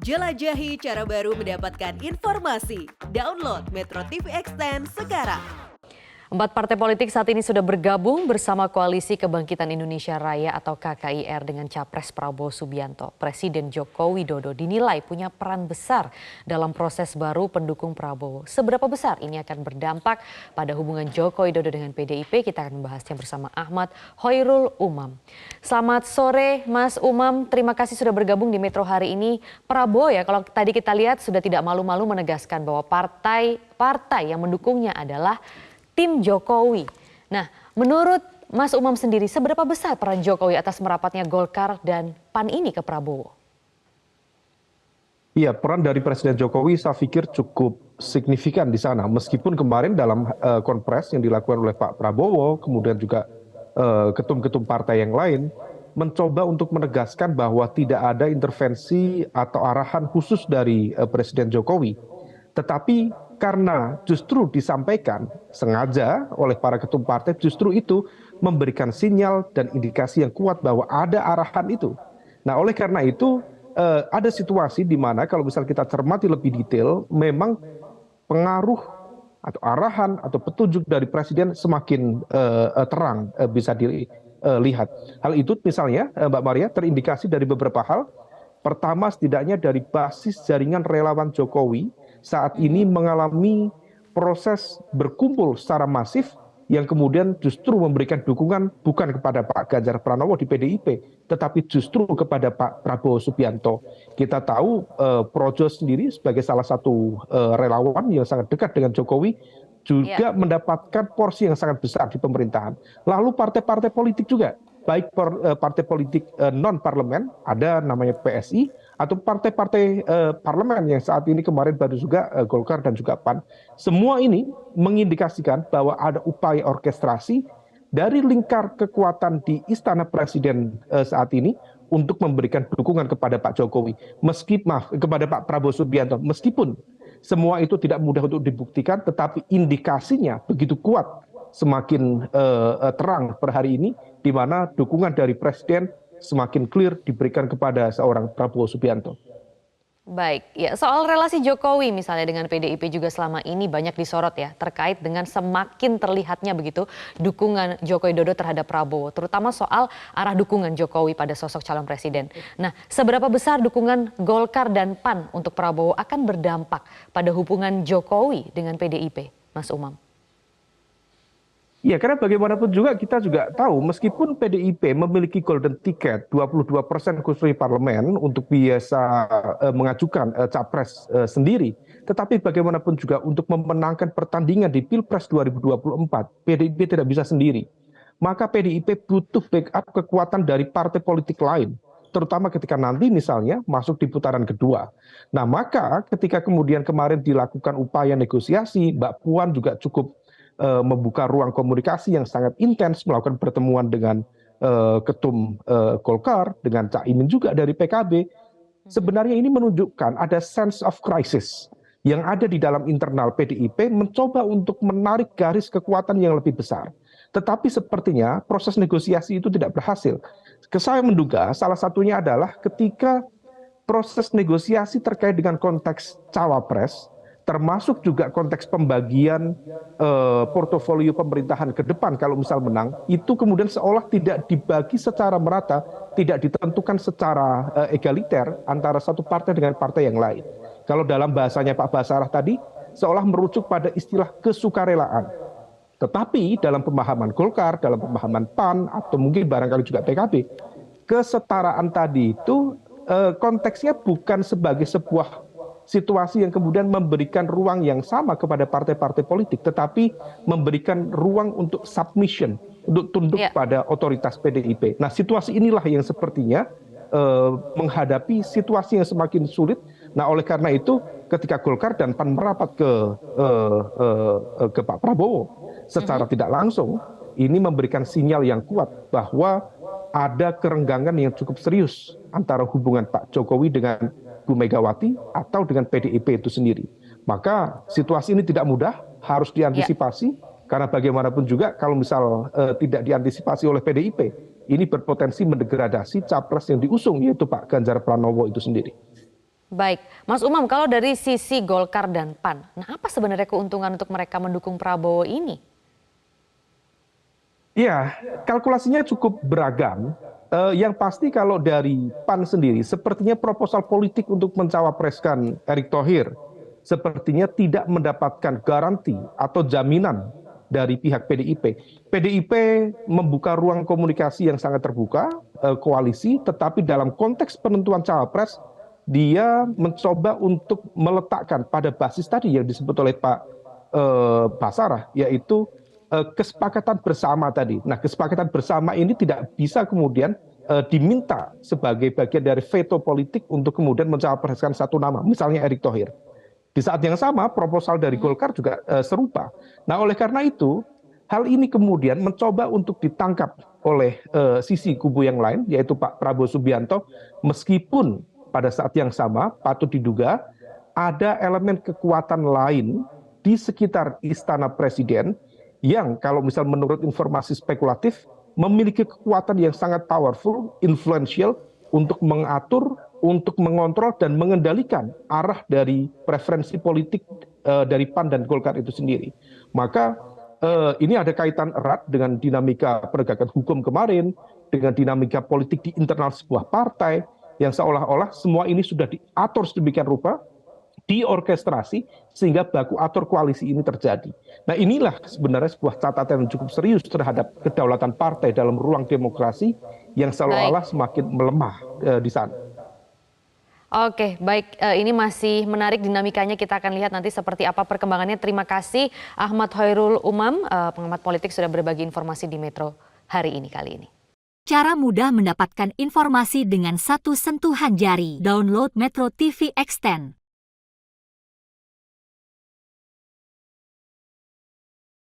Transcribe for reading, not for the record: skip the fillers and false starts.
Jelajahi cara baru mendapatkan informasi. Download Metro TV Extend sekarang. 4 partai politik saat ini sudah bergabung bersama Koalisi Kebangkitan Indonesia Raya atau KKIR dengan Capres Prabowo Subianto. Presiden Joko Widodo dinilai punya peran besar dalam proses baru pendukung Prabowo. Seberapa besar ini akan berdampak pada hubungan Joko Widodo dengan PDIP? Kita akan membahasnya bersama Ahmad Hoirul Umam. Selamat sore Mas Umam, terima kasih sudah bergabung di Metro hari ini. Prabowo ya, kalau tadi kita lihat sudah tidak malu-malu menegaskan bahwa partai yang mendukungnya adalah tim Jokowi. Nah, menurut Mas Umam sendiri, seberapa besar peran Jokowi atas merapatnya Golkar dan PAN ini ke Prabowo? Iya, peran dari Presiden Jokowi saya pikir cukup signifikan di sana. Meskipun kemarin dalam konpres yang dilakukan oleh Pak Prabowo, kemudian juga ketum-ketum partai yang lain, mencoba untuk menegaskan bahwa tidak ada intervensi atau arahan khusus dari Presiden Jokowi. Tetapi karena justru disampaikan sengaja oleh para ketum partai, justru itu memberikan sinyal dan indikasi yang kuat bahwa ada arahan itu. Nah, oleh karena itu ada situasi di mana kalau misal kita cermati lebih detail, memang pengaruh atau arahan atau petunjuk dari Presiden semakin terang bisa dilihat. Hal itu misalnya Mbak Maria terindikasi dari beberapa hal. Pertama, setidaknya dari basis jaringan relawan Jokowi saat ini mengalami proses berkumpul secara masif yang kemudian justru memberikan dukungan bukan kepada Pak Ganjar Pranowo di PDIP, tetapi justru kepada Pak Prabowo Subianto. Kita tahu Projo sendiri sebagai salah satu relawan yang sangat dekat dengan Jokowi juga mendapatkan porsi yang sangat besar di pemerintahan. Lalu partai-partai politik juga, baik partai politik non-parlemen, ada namanya PSI, atau partai-partai parlemen yang saat ini kemarin baru juga Golkar dan juga PAN. Semua ini mengindikasikan bahwa ada upaya orkestrasi dari lingkar kekuatan di Istana Presiden saat ini untuk memberikan dukungan kepada Pak Jokowi, kepada Pak Prabowo Subianto, meskipun semua itu tidak mudah untuk dibuktikan, tetapi indikasinya begitu kuat, semakin terang per hari ini, di mana dukungan dari Presiden semakin clear diberikan kepada seorang Prabowo Subianto. Baik, ya soal relasi Jokowi misalnya dengan PDIP juga selama ini banyak disorot ya, terkait dengan semakin terlihatnya begitu dukungan Joko Widodo terhadap Prabowo, terutama soal arah dukungan Jokowi pada sosok calon presiden. Nah, seberapa besar dukungan Golkar dan PAN untuk Prabowo akan berdampak pada hubungan Jokowi dengan PDIP, Mas Umam? Ya, karena bagaimanapun juga kita juga tahu meskipun PDIP memiliki golden ticket 22% kursi parlemen untuk biasa mengajukan capres sendiri, tetapi bagaimanapun juga untuk memenangkan pertandingan di Pilpres 2024, PDIP tidak bisa sendiri. Maka PDIP butuh backup kekuatan dari partai politik lain, terutama ketika nanti misalnya masuk di putaran kedua. Nah, maka ketika kemudian kemarin dilakukan upaya negosiasi, Mbak Puan juga cukup membuka ruang komunikasi yang sangat intens, melakukan pertemuan dengan ketum Golkar, dengan Cak Imin juga dari PKB. Sebenarnya ini menunjukkan ada sense of crisis yang ada di dalam internal PDIP, mencoba untuk menarik garis kekuatan yang lebih besar. Tetapi sepertinya proses negosiasi itu tidak berhasil. Saya menduga salah satunya adalah ketika proses negosiasi terkait dengan konteks cawapres, termasuk juga konteks pembagian portofolio pemerintahan ke depan kalau misal menang, itu kemudian seolah tidak dibagi secara merata, tidak ditentukan secara egaliter antara satu partai dengan partai yang lain. Kalau dalam bahasanya Pak Basarah tadi, seolah merujuk pada istilah kesukarelaan. Tetapi dalam pemahaman Golkar, dalam pemahaman PAN, atau mungkin barangkali juga PKB, kesetaraan tadi itu konteksnya bukan sebagai sebuah situasi yang kemudian memberikan ruang yang sama kepada partai-partai politik, tetapi memberikan ruang untuk submission, untuk tunduk pada otoritas PDIP. Nah, situasi inilah yang sepertinya menghadapi situasi yang semakin sulit. Nah, oleh karena itu, ketika Golkar dan PAN merapat ke Pak Prabowo secara tidak langsung, ini memberikan sinyal yang kuat bahwa ada kerenggangan yang cukup serius antara hubungan Pak Jokowi dengan Bu Megawati atau dengan PDIP itu sendiri. Maka situasi ini tidak mudah, harus diantisipasi, karena bagaimanapun juga kalau misal tidak diantisipasi oleh PDIP, ini berpotensi mendegradasi capres yang diusung, yaitu Pak Ganjar Pranowo itu sendiri. Baik, Mas Umam, kalau dari sisi Golkar dan PAN, nah apa sebenarnya keuntungan untuk mereka mendukung Prabowo ini? Iya, kalkulasinya cukup beragam. Yang pasti kalau dari PAN sendiri, sepertinya proposal politik untuk mencawapreskan Erick Thohir sepertinya tidak mendapatkan garansi atau jaminan dari pihak PDIP. PDIP membuka ruang komunikasi yang sangat terbuka, koalisi, tetapi dalam konteks penentuan cawapres, dia mencoba untuk meletakkan pada basis tadi yang disebut oleh Pak Basarah, yaitu kesepakatan bersama tadi. Nah, kesepakatan bersama ini tidak bisa kemudian diminta sebagai bagian dari veto politik untuk kemudian mencapreskan satu nama, misalnya Erick Thohir. Di saat yang sama, proposal dari Golkar juga serupa. Nah, oleh karena itu, hal ini kemudian mencoba untuk ditangkap oleh sisi kubu yang lain, yaitu Pak Prabowo Subianto, meskipun pada saat yang sama patut diduga ada elemen kekuatan lain di sekitar Istana Presiden yang kalau misal menurut informasi spekulatif memiliki kekuatan yang sangat powerful, influential untuk mengatur, untuk mengontrol dan mengendalikan arah dari preferensi politik dari PAN dan Golkar itu sendiri. Maka ini ada kaitan erat dengan dinamika penegakan hukum kemarin, dengan dinamika politik di internal sebuah partai yang seolah-olah semua ini sudah diatur sedemikian rupa, diorkestrasi sehingga baku atur koalisi ini terjadi. Nah, inilah sebenarnya sebuah catatan yang cukup serius terhadap kedaulatan partai dalam ruang demokrasi yang seolah-olah semakin melemah di sana. Oke, baik. Ini masih menarik dinamikanya. Kita akan lihat nanti seperti apa perkembangannya. Terima kasih Ahmad Hoirul Umam, pengamat politik, sudah berbagi informasi di Metro hari ini kali ini. Cara mudah mendapatkan informasi dengan satu sentuhan jari. Download Metro TV Extend.